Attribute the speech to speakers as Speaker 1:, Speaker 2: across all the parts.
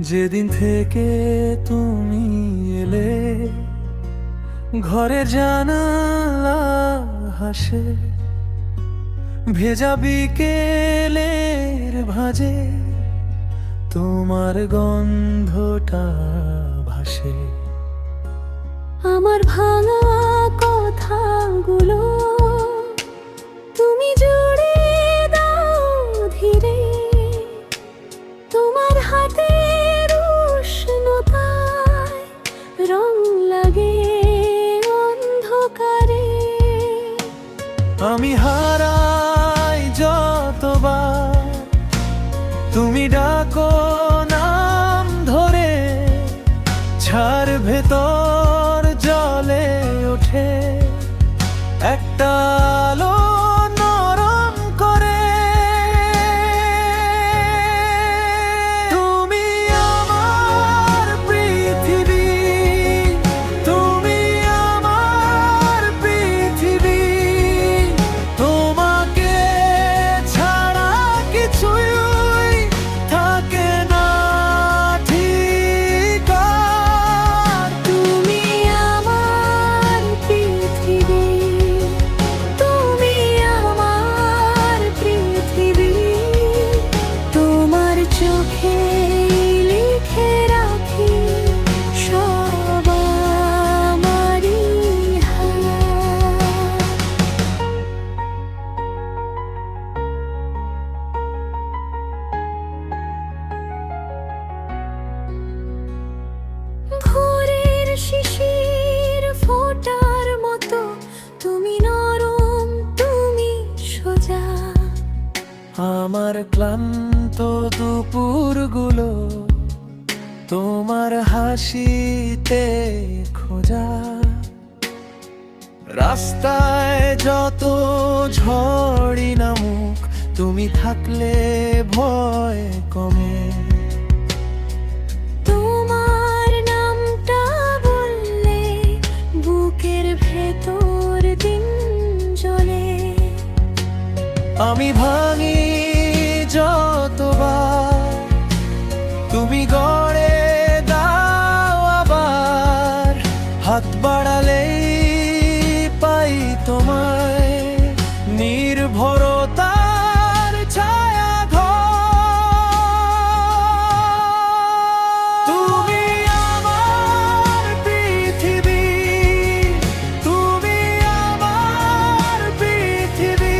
Speaker 1: যেদিন থেকে তুমি এলে, ঘরে জানালা হাসে, ভেজা বিকেলের ভাঁজে তোমার গন্ধটা ভাসে।
Speaker 2: আমার ভাঙা কথাগুলো তুমি জুড়ে দাও ধীরে, তোমার হাতের উষ্ণতায় রং লাগে অন্ধকারে।
Speaker 1: আমি হারাই যতবার তুমি ডাকো নাম ধরে, ছার ভেতর জ্বলে ওঠে একটা আলো নরম করে। তুমি আমার পৃথিবী, তুমি আমার পৃথিবী, তোমাকে ছাড়া কিছুই থাকে না ঠিক আর।
Speaker 2: তুমি আমার পৃথিবী, তুমি আমার পৃথিবী, তোমার চোখে লিখে রাখি সব আমারই হার। ভোরের শিশির ফোটার মতো তুমি নরম, তুমি সোজা।
Speaker 1: আমার ক্লান্ত দুপুরগুলো তোমার হাসিতে খোঁজা। রাস্তায় যত ঝড়ই নামুক, তুমি থাকলে ভয় কমে।
Speaker 2: তোমার নামটা বললে বুকের ভেতর দিন জ্বলে।
Speaker 1: আমি ভাঙি যতবার তুমি গড়ে দাও আবার, হাত বাড়ালেই পাই তোমায় নির্ভরতার ছায়া ঘর। তুমি আমার পৃথিবী, তুমি আমার পৃথিবী,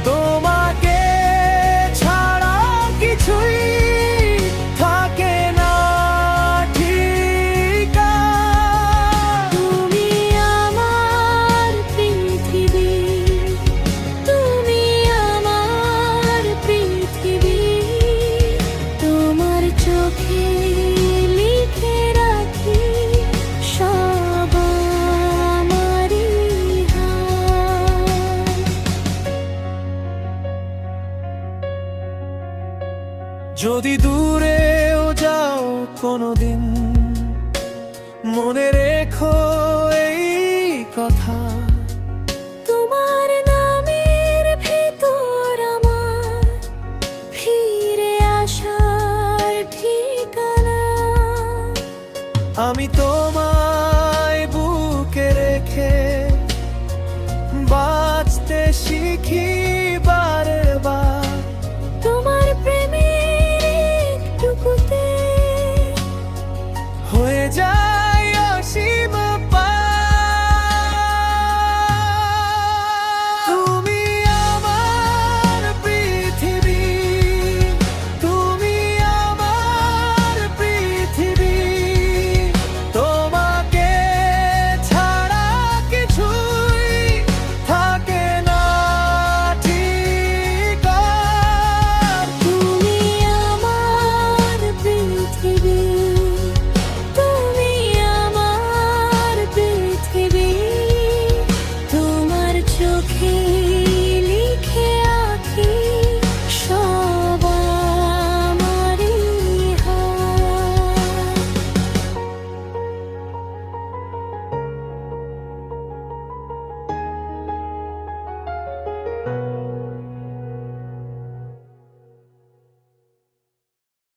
Speaker 1: তোমাকে ছাড়া কিছুই থাকে না ঠিক আর।
Speaker 2: তুমি আমার পৃথিবী, তুমি আমার পৃথিবী, তোমার চোখে লিখে রাখি সব আমারই হার।
Speaker 1: যদি দূরেও যাও কোনোদিন, মনে রে